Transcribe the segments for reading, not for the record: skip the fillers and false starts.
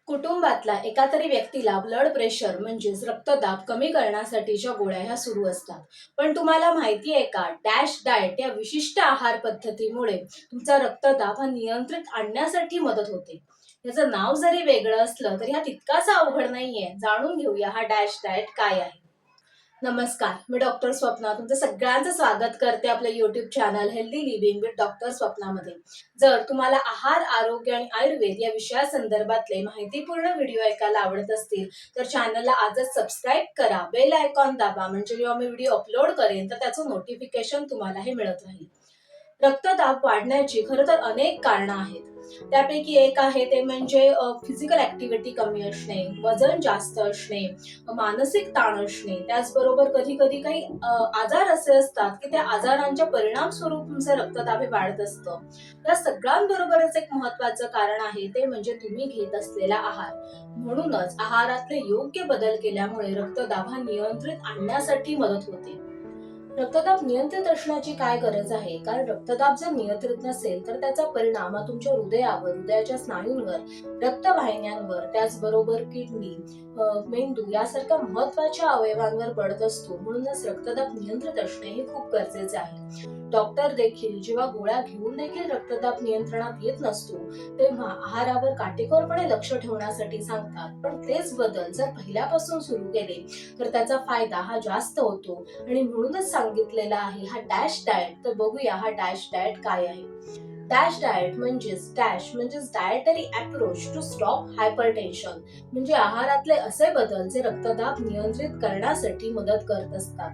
कुटुंबातल्या एका तरी व्यक्तीला ब्लड प्रेशर म्हणजेच रक्तदाब कमी करण्यासाठीच्या गोळ्या ह्या सुरू असतात. पण तुम्हाला माहिती आहे का, डॅश डाएट या विशिष्ट आहार पद्धतीमुळे तुमचा रक्तदाब हा नियंत्रित आणण्यासाठी मदत होते. याचं नाव जरी वेगळं असलं तरी हा तितकासा अवघड नाहीये. जाणून घेऊया हा डॅश डाएट काय आहे. नमस्कार, मी डॉक्टर स्वप्ना तुमचं सगळ्यांचं स्वागत करते आपल्या YouTube channel healthy living with doctor स्वप्नामध्ये. जर तुम्हाला आहार, आरोग्य आणि आयुर्वेद या विषयासंदर्भातले माहितीपूर्ण व्हिडिओ ऐकायला आवडत असतील तर चॅनलला आजच सबस्क्राईब करा, बेल आयकॉन दाबा, म्हणजे जेव्हा मी व्हिडिओ अपलोड करेन तर त्याचं नोटिफिकेशन तुम्हाला हे मिळत राहील. रक्तदाब वाढण्याची खरं तर अनेक कारणं आहेत. त्यापैकी एक आहे ते म्हणजे फिजिकल ऍक्टिव्हिटी कमी असणे, वजन जास्त असणे, मानसिक ताण असणे. त्याचबरोबर कधी कधी काही आजार असे असतात की त्या आजारांच्या परिणाम स्वरूप तुमचं रक्तदाब हे वाढत असतं. या सगळ्यांबरोबरच एक महत्वाचं कारण आहे ते म्हणजे तुम्ही घेत असलेला आहार. म्हणूनच आहारातले योग्य बदल केल्यामुळे रक्तदाब हा नियंत्रित आणण्यासाठी मदत होते. रक्तदाब नियंत्रित असण्याची काय गरज आहे? कारण रक्तदाब जर नियंत्रित नसेल तर त्याचा परिणाम हा तुमच्या हृदयावर, हृदयाच्या स्नायूंवर, रक्तवाहिन्यांवर, त्याचबरोबर किडनी, मेंदू यासारख्या महत्वाच्या अवयवांवर पडत असतो. म्हणूनच रक्तदाब नियंत्रित असणे हे खूप गरजेचे आहे. डॉक्टर देखील जेव्हा गोळ्या घेऊन देखील रक्तदाब नियंत्रणात येत नसतो तेव्हा आहारावर काटेकोरपणे लक्ष ठेवण्यासाठी सांगतात. पण तेच बदल जर पहिल्यापासून सुरू केले तर त्याचा फायदा हा जास्त होतो आणि म्हणूनच सांगितलेला आहे हा डॅश डाएट. तर बघूया हा डॅश डाएट काय आहे. डॅश डाएट म्हणजेच dietary approach to stop hypertension, म्हणजे आहारातले असे बदल जे रक्तदाब नियंत्रित करण्यासाठी मदत करत असतात.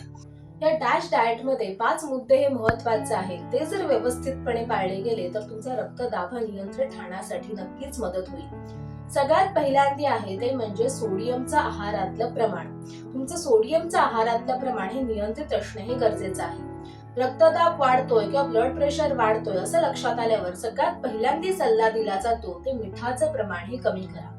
या डॅश डाएट मध्ये 5 मुद्दे हे महत्वाचे आहेत. ते जर व्यवस्थितपणे पाळले गेले तर तुमचा रक्तदाब हा नियंत्रित राहण्यासाठी नक्कीच मदत होईल. सगळ्यात पहिल्यांदी आहे ते म्हणजे सोडियमचं आहारातलं प्रमाण. तुमचं सोडियमचं आहारातलं प्रमाण हे नियंत्रित असणे हे गरजेचं आहे. रक्तदाब वाढतोय किंवा ब्लड प्रेशर वाढतोय असं लक्षात आल्यावर सगळ्यात पहिल्यांदा सल्ला दिला जातो ते मिठाचं प्रमाण हे कमी करा.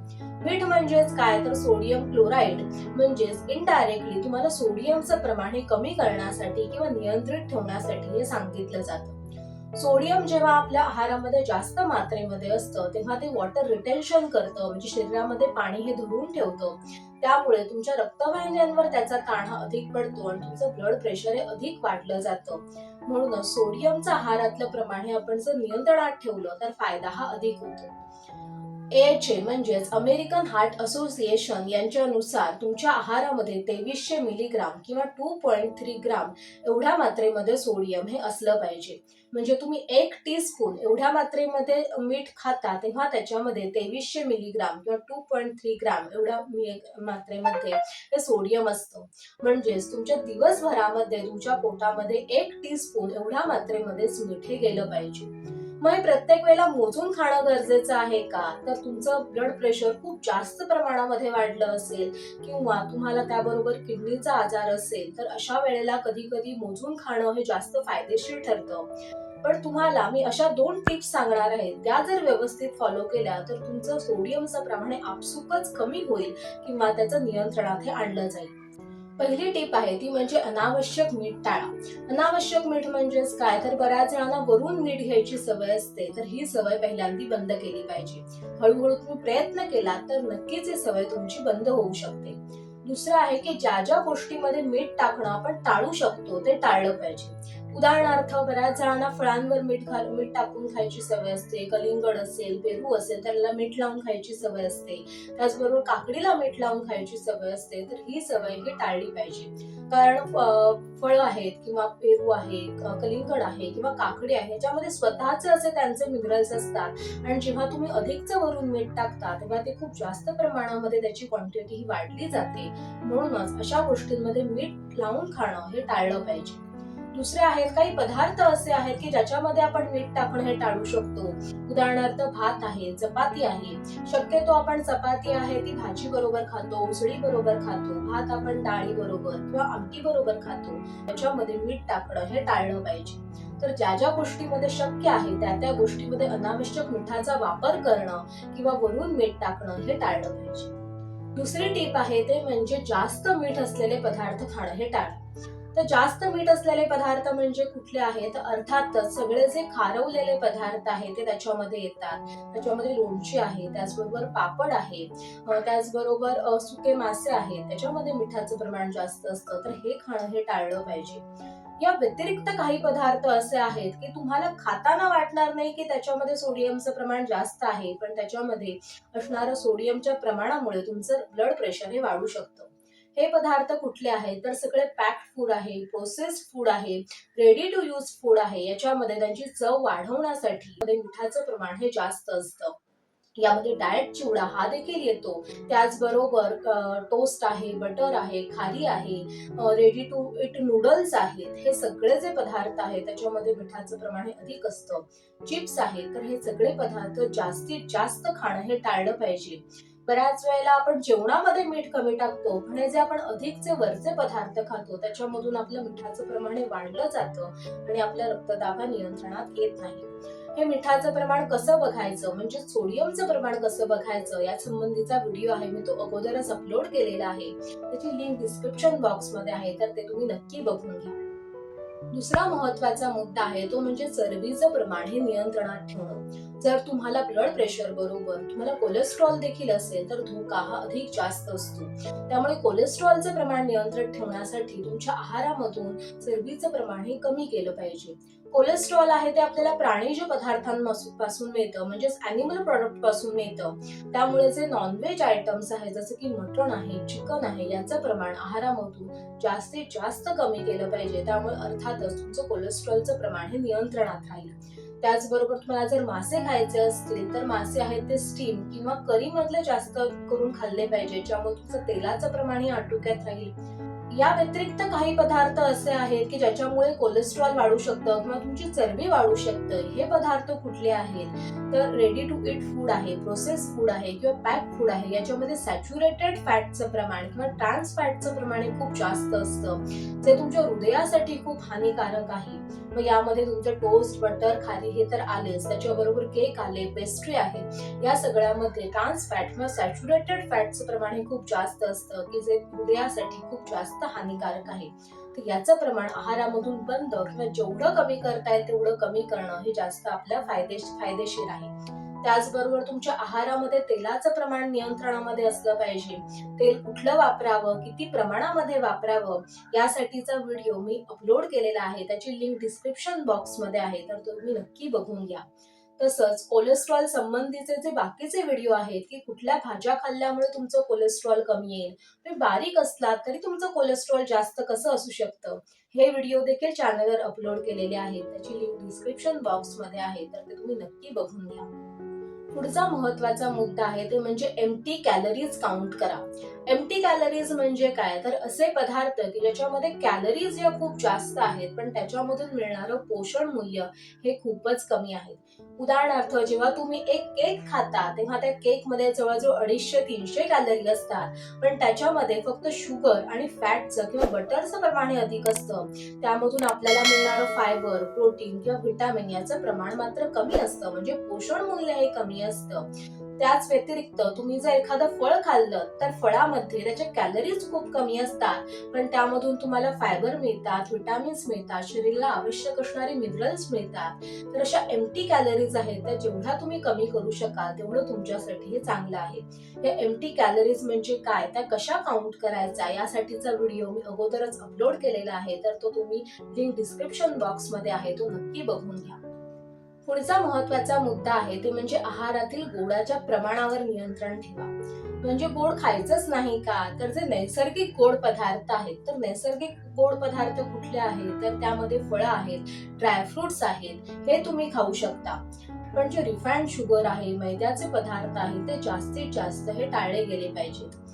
मीठ म्हणजेच काय तर सोडियम क्लोराईड, म्हणजेच इनडायरेक्टली तुम्हाला सोडियमचं प्रमाण हे कमी करण्यासाठी किंवा नियंत्रित ठेवण्यासाठी हे सांगितलं जातं. सोडियम जेव्हा आपल्या आहारामध्ये जास्त मात्रेमध्ये असतं तेव्हा ते वॉटर रिटेन्शन करतं, म्हणजे शरीरामध्ये पाणी हे धरून ठेवतं. त्यामुळे तुमच्या रक्तवाहिन्यांवर त्याचा ताण हा अधिक पडतो आणि तुमचं ब्लड प्रेशर हे अधिक वाढलं जातं. म्हणूनच सोडियमचं आहारातलं प्रमाण हे आपण जर नियंत्रणात ठेवलं तर फायदा हा अधिक होतो. AHA म्हणजेच अमेरिकन हार्ट असोसिएशन यांच्यानुसार तुमच्या आहारामध्ये 2300 मिलीग्राम किंवा 2.3 ग्राम एवढ्या मात्रेमध्ये सोडियम हे असलं पाहिजे. म्हणजे तुम्ही 1 टीस्पून एवढ्या मात्रेमध्ये मीठ खाता तेव्हा त्याच्यामध्ये 2300 मिलीग्राम किंवा 2.3 ग्राम एवढ्या मात्रेमध्ये हे सोडियम असतं. म्हणजेच तुमच्या दिवसभरामध्ये तुमच्या पोटामध्ये 1 टीस्पून एवढ्या मात्रेमध्येच मीठ हे गेलं पाहिजे. मग हे प्रत्येक वेळेला मोजून खाणं गरजेचं आहे का? तर तुमचं ब्लड प्रेशर खूप जास्त प्रमाणामध्ये वाढलं असेल किंवा तुम्हाला त्याबरोबर किडनीचा आजार असेल तर अशा वेळेला कधी कधी मोजून खाणं हे जास्त फायदेशीर ठरतं. पण तुम्हाला मी अशा 2 टिप्स सांगणार आहे, त्या जर व्यवस्थित फॉलो केल्या तर तुमचं सोडियमचं प्रमाण हे आपसुकच कमी होईल किंवा त्याचं नियंत्रणात हे आणलं जाईल. पहिली टिप आहे ती म्हणजे अनावश्यक मीठ टाळा. अनावश्यक मीठ म्हणजेच काय तर बऱ्याच जणांना वरून मीठ घ्यायची सवय असते, तर ही सवय पहिल्यांदा बंद केली पाहिजे. हळूहळू तुम्ही प्रयत्न केला तर नक्कीच ही सवय तुमची बंद होऊ शकते. दुसरं आहे की ज्या ज्या गोष्टीमध्ये मीठ टाकणं आपण टाळू शकतो ते टाळलं पाहिजे. उदाहरणार्थ बऱ्याच जणांना फळांवर मीठ टाकून खायची सवय असते. कलिंगड असेल, पेरू असेल त्याला मीठ लावून खायची सवय असते. त्याचबरोबर काकडीला मीठ लावून खायची सवय असते, तर ही सवय ही टाळली पाहिजे. कारण फळ आहेत किंवा पेरू आहे, कलिंगड आहे किंवा काकडी आहे याच्यामध्ये स्वतःचे असे त्यांचे मिनरल्स असतात आणि जेव्हा तुम्ही अधिकचं वरून मीठ टाकता तेव्हा ते खूप जास्त प्रमाणामध्ये त्याची क्वांटिटी ही वाढली जाते. म्हणूनच अशा गोष्टींमध्ये मीठ लावून खाणं हे टाळलं पाहिजे. दुसरे आहेत काही पदार्थ असे आहेत की ज्याच्यामध्ये आपण मीठ टाकणं हे टाळू शकतो. उदाहरणार्थ भात आहे, चपाती आहे. शक्यतो आपण चपाती आहे ती भाजी बरोबर खातो, उसळी बरोबर खातो. भात आपण डाळी बरोबर किंवा आमटी बरोबर खातो. त्याच्यामध्ये मीठ टाकणं हे टाळलं पाहिजे. तर ज्या ज्या गोष्टीमध्ये शक्य आहे त्या गोष्टीमध्ये अनावश्यक मिठाचा वापर करणं किंवा वरून मीठ टाकणं हे टाळलं पाहिजे. दुसरी टीप आहे ते म्हणजे जास्त मीठ असलेले पदार्थ खाणं हे टाळा. तर जास्त मीठ असलेले पदार्थ म्हणजे कुठले आहेत? अर्थातच सगळे जे खारवलेले पदार्थ आहेत ते त्याच्यामध्ये येतात. त्याच्यामध्ये लोणची आहे, त्याचबरोबर पापड आहे, त्याचबरोबर सुके मासे आहेत, त्याच्यामध्ये मिठाचं प्रमाण जास्त असतं. तर हे खाणं हे टाळलं पाहिजे. या व्यतिरिक्त काही पदार्थ असे आहेत की तुम्हाला खाताना वाटणार नाही की त्याच्यामध्ये सोडियमचं प्रमाण जास्त आहे, पण त्याच्यामध्ये असणारं सोडियमच्या प्रमाणामुळे तुमचं ब्लड प्रेशर हे वाढू शकतं. हे पदार्थ कुठले आहेत? तर सगळे पॅक्ड फूड आहे, प्रोसेस्ड फूड आहे, रेडी टू यूज फूड आहे. याच्यामध्ये त्यांची चव वाढवण्यासाठी मिठाचं प्रमाण हे जास्त असतं. यामध्ये डाएट चिवडा हा देखील येतो. त्याचबरोबर टोस्ट आहे, बटर आहे, खारी आहे, रेडी टू इट नूडल्स आहेत. हे सगळे जे पदार्थ आहेत त्याच्यामध्ये मिठाचं प्रमाण हे अधिक असतं. चिप्स आहेत, तर हे सगळे पदार्थ जास्तीत जास्त खाणं हे टाळलं पाहिजे. बऱ्याच वेळेला आपण जेवणामध्ये मीठ कमी टाकतो, पण हे जे आपण अधिकचे वरचे पदार्थ खातो त्याच्यामधून आपलं मिठाचं प्रमाण हे वाढलं जातं आणि आपल्या रक्तदाब नियंत्रणात येत नाही. हे मिठाचं प्रमाण कसं बघायचं, म्हणजे सोडियमचं प्रमाण कसं बघायचं, या संबंधीचा व्हिडिओ आहे, मी तो अगोदरच अपलोड केलेला आहे. त्याची लिंक डिस्क्रिप्शन बॉक्स मध्ये आहे, तर ते तुम्ही नक्की बघून घ्या. दुसरा महत्वाचा मुद्दा आहे तो म्हणजे चरबीचं प्रमाण हे नियंत्रणात ठेवणं. जर तुम्हाला ब्लड प्रेशर बरोबर तुम्हाला कोलेस्ट्रॉल देखील असेल तर धोका हा अधिक जास्त असतो. त्यामुळे कोलेस्ट्रॉलचं प्रमाण नियंत्रित ठेवण्यासाठी तुमच्या आहारामधून चरबीचं प्रमाण हे कमी केलं पाहिजे. कोलेस्ट्रॉल आहे ते आपल्याला प्राणीज पदार्थांपासून मिळतं, म्हणजेच अॅनिमल प्रॉडक्ट पासून मिळतं. त्यामुळे जे नॉनव्हेज आयटम्स आहेत जसं की मटण आहे, चिकन आहे, याचं प्रमाण आहारामधून जास्तीत जास्त कमी केलं पाहिजे. त्यामुळे अर्थातच तुमचं कोलेस्ट्रॉलचं प्रमाण हे नियंत्रणात राहील. त्याचबरोबर तुम्हाला जर मासे खायचे असतील तर मासे आहेत ते स्टीम किंवा करी मधले जास्त करून खाल्ले पाहिजे, ज्यामुळे तुमचं तेलाचं प्रमाण हे आटोक्यात राहील. या व्यतिरिक्त काही पदार्थ असे आहेत की ज्याच्यामुळे कोलेस्ट्रॉल वाढू शकतं किंवा तुमची चरबी वाढू शकते. हे पदार्थ कुठले आहेत? तर रेडी टू ईट फूड आहे, प्रोसेस फूड आहे किंवा पॅक फूड आहे. याच्यामध्ये सॅच्युरेटेड फॅटचं प्रमाण किंवा ट्रान्स फॅटचं प्रमाण खूप जास्त असतं, जे तुमच्या हृदयासाठी खूप हानिकारक आहे. मग यामध्ये तुमचं टोस्ट, बटर, खारी हे तर आलेच, त्याच्याबरोबर केक आले, पेस्ट्री आहे. या सगळ्यामध्ये ट्रान्स फॅट किंवा सॅच्युरेटेड फॅटचं प्रमाण हे खूप जास्त असतं, की जे हृदयासाठी खूप जास्त हानिकारक आहे. तर याचं प्रमाण आहारामधून बंद किंवा जेवढं कमी करता येईल तेवढं कमी करणं हे जास्त आपल्या फायदेशीर आहे. त्याचबरोबर तुमच्या आहारामध्ये तेलाचं प्रमाण नियंत्रणामध्ये असलं पाहिजे. तेल कुठलं वापरावं, किती प्रमाणामध्ये वापरावं, यासाठीचा व्हिडिओ मी अपलोड केलेला आहे. त्याची लिंक डिस्क्रिप्शन बॉक्स मध्ये आहे, तर तुम्ही नक्की बघून घ्या. तसंच कोलेस्ट्रॉल संबंधीचे जे बाकीचे व्हिडिओ आहेत की कुठल्या भाज्या खाल्ल्यामुळे तुमचं कोलेस्ट्रॉल कमी येईल, तुम्ही बारीक असलात तरी तुमचं कोलेस्ट्रॉल जास्त कसं असू शकतं, हे व्हिडिओ देखील चॅनलवर अपलोड केलेले आहेत. त्याची लिंक डिस्क्रिप्शन बॉक्स मध्ये आहे, तर ते तुम्ही नक्की बघून घ्या. पुढचा महत्वाचा मुद्दा आहे ते म्हणजे एम्प्टी कॅलरीज काउंट करा. एम्प्टी कॅलरीज म्हणजे काय? तर असे पदार्थ की ज्याच्यामध्ये कॅलरीज या खूप जास्त आहेत पण त्याच्यामधून मिळणारं पोषण मूल्य हे खूपच कमी आहे. उदाहरणार्थ, जेव्हा तुम्ही एक केक खाता तेव्हा त्या केक मध्ये जवळजवळ 250-300 कॅलरी असतात, पण त्याच्यामध्ये फक्त शुगर आणि फॅटचं किंवा बटरचं प्रमाण अधिक असतं. त्यामधून आपल्याला मिळणारं फायबर, प्रोटीन किंवा व्हिटॅमिन याचं प्रमाण मात्र कमी असतं, म्हणजे पोषण मूल्य हे कमी असतं. त्याच व्यतिरिक्त तुम्ही जर एखादं फळ खाल्लं तर फळामध्ये त्याच्या कॅलरीज खूप कमी असतात, पण त्यामधून तुम्हाला फायबर मिळतात, व्हिटॅमिन्स मिळतात, शरीराला आवश्यक असणारे मिनरल्स मिळतात. तर अशा एम्प्टी कॅलरीज आहेत त्या जेवढ्या तुम्ही कमी करू शकाल तेवढं तुमच्यासाठी हे चांगलं आहे. हे एम्प्टी कॅलरीज म्हणजे काय, त्या कशा काउंट करायचा, यासाठीचा व्हिडिओ मी अगोदरच अपलोड केलेला आहे, तर तो तुम्ही लिंक डिस्क्रिप्शन बॉक्स मध्ये आहे, तो नक्की बघून घ्या. पुढचा महत्वाचा मुद्दा आहे ते म्हणजे आहारातील गोडाच्या प्रमाणावर नियंत्रण ठेवा. म्हणजे गोड खायचंच नाही का? तर जे नैसर्गिक गोड पदार्थ आहेत, तर नैसर्गिक गोड पदार्थ कुठले आहेत? तर त्यामध्ये फळं आहेत, ड्रायफ्रुट्स आहेत, हे तुम्ही खाऊ शकता. पण जे रिफाइंड शुगर आहे, मैद्याचे पदार्थ आहेत, ते जास्तीत जास्त हे टाळले गेले पाहिजेत.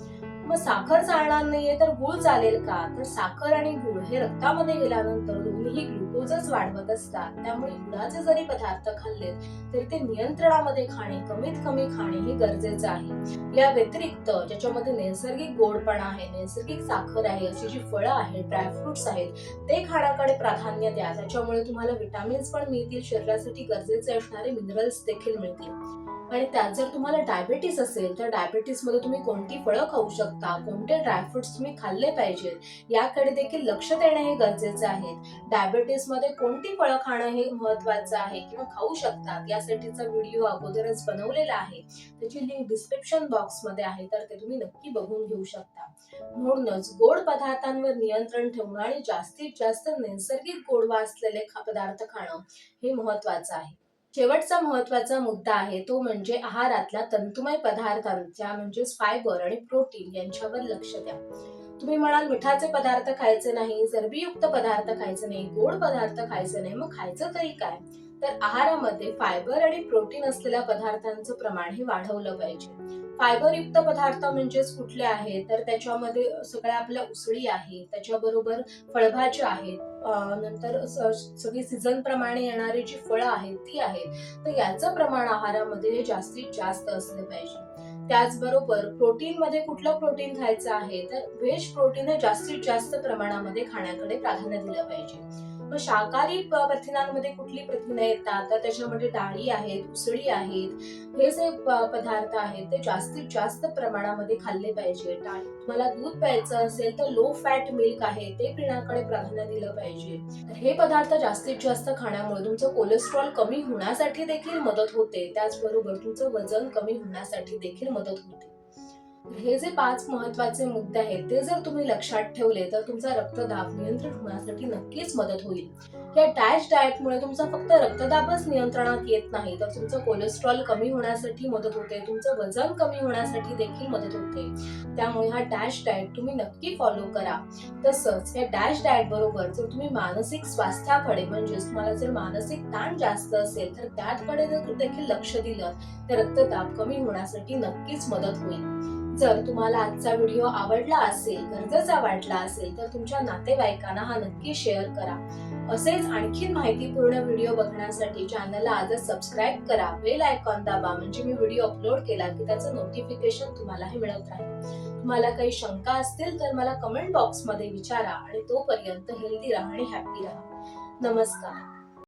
मग साखर चालणार नाहीये तर गुळ चालेल का? तर साखर आणि गुळ हे रक्तामध्ये गेल्यानंतर दोन्ही ग्लुकोजच वाढवत असतात. त्यामुळे गुळाचे जरी पदार्थ खाल्लेत तरी ते नियंत्रणामध्ये खाणे, कमीत कमी खाणे हे गरजेचं आहे. या व्यतिरिक्त ज्याच्यामध्ये नैसर्गिक गोडपणा आहे, नैसर्गिक साखर आहे, अशी जी फळं आहेत, ड्रायफ्रुट्स आहेत, ते खाण्याकडे प्राधान्य द्या. त्याच्यामुळे तुम्हाला विटामिन्स पण मिळतील, शरीरासाठी गरजेचे असणारे मिनरल्स देखील मिळतील. आणि त्यात जर तुम्हाला डायबेटीस असेल तर डायबेटीसमध्ये तुम्ही कोणती फळं खाऊ शकता, कोणते ड्रायफ्रुट्स तुम्ही खाल्ले पाहिजेत याकडे देखील लक्ष देणे हे गरजेचे आहे. डायबेटीसमध्ये कोणती फळं खाणं हे महत्त्वाचं आहे किंवा खाऊ शकतात यासाठीचा व्हिडिओ अगोदरच बनवलेला आहे. त्याची लिंक डिस्क्रिप्शन बॉक्समध्ये आहे, तर ते तुम्ही नक्की बघून घेऊ शकता. म्हणूनच गोड पदार्थांवर नियंत्रण ठेवणं आणि जास्तीत जास्त नैसर्गिक गोडवा असलेले पदार्थ खाणं हे महत्त्वाचं आहे. शेवटचा महत्त्वाचा मुद्दा आहे तो म्हणजे आहारातल्या तंतुमय पदार्थांच्या म्हणजेच फायबर आणि प्रोटीन यांच्यावर लक्ष द्या. तुम्ही म्हणाल मिठाचे पदार्थ खायचे नाही, चरबीयुक्त पदार्थ खायचे नाही, गोड पदार्थ खायचे नाही, मग खायचं तरी काय? तर आहारामध्ये फायबर आणि प्रोटीन असलेल्या पदार्थांचं प्रमाण हे वाढवलं पाहिजे. फायबरयुक्त पदार्थ म्हणजेच कुठले आहेत तर त्याच्यामध्ये सगळ्या आपल्या उसळी आहेत, त्याच्याबरोबर फळभाज्या आहेत, नंतर सगळी सीझन प्रमाणे येणारी जी फळं आहेत ती आहेत. तर याचं प्रमाण आहारामध्ये हे जास्तीत जास्त असले पाहिजे. त्याचबरोबर प्रोटीन मध्ये कुठलं प्रोटीन खायचं आहे तर व्हेज प्रोटीन हे जास्तीत जास्त प्रमाणामध्ये खाण्याकडे प्राधान्य दिलं पाहिजे. मग शाकाहारी प्रथिनांमध्ये कुठली प्रथिने येतात तर त्याच्यामध्ये डाळी आहेत, उसळी आहेत, हे जे पदार्थ आहेत ते जास्तीत जास्त प्रमाणामध्ये खाल्ले पाहिजे. तुम्हाला दूध प्यायचं असेल तर लो फॅट मिल्क आहे ते पिण्याकडे प्राधान्य दिलं पाहिजे. तर हे पदार्थ जास्तीत जास्त खाण्यामुळे तुमचं कोलेस्ट्रॉल कमी होण्यासाठी देखील मदत होते, त्याचबरोबर तुमचं वजन कमी होण्यासाठी देखील मदत होते. हे जे 5 महत्त्वाचे मुद्दे आहेत ते जर तुम्ही लक्षात ठेवले तर तुमचा रक्तदाब नियंत्रित होण्यासाठी नक्कीच मदत होईल. या डॅश डाएटमुळे तुमचा फक्त रक्तदाबच नियंत्रणात येत नाही तर तुमचं कोलेस्ट्रॉल कमी होण्यासाठी मदत होते, तुमचं वजन कमी होण्यासाठी देखील मदत होते. त्यामुळे हा डॅश डाएट तुम्ही नक्की फॉलो करा. तसंच या डॅश डाएट बरोबर जर तुम्ही मानसिक स्वास्थ्याकडे म्हणजेच तुम्हाला जर मानसिक ताण जास्त असेल तर त्याकडे देखील लक्ष दिलं तर रक्तदाब कमी होण्यासाठी नक्कीच मदत होईल. जर तुम्हाला आजचा व्हिडिओ आवडला असेल, गरजेचा वाटला असेल तर तुमच्या नातेवाईकांना हा नक्की शेअर करा. असेच आणखीन माहितीपूर्ण व्हिडिओ बघण्यासाठी चॅनलला आजच सबस्क्राईब करा, बेल आयकॉन दाबा म्हणजे मी व्हिडिओ अपलोड केला की त्याचं नोटिफिकेशन तुम्हालाही मिळत राहील. तुम्हाला काही शंका असतील तर मला कमेंट बॉक्समध्ये विचारा आणि तोपर्यंत हेल्दी राहा आणि हॅपी राहा. नमस्कार.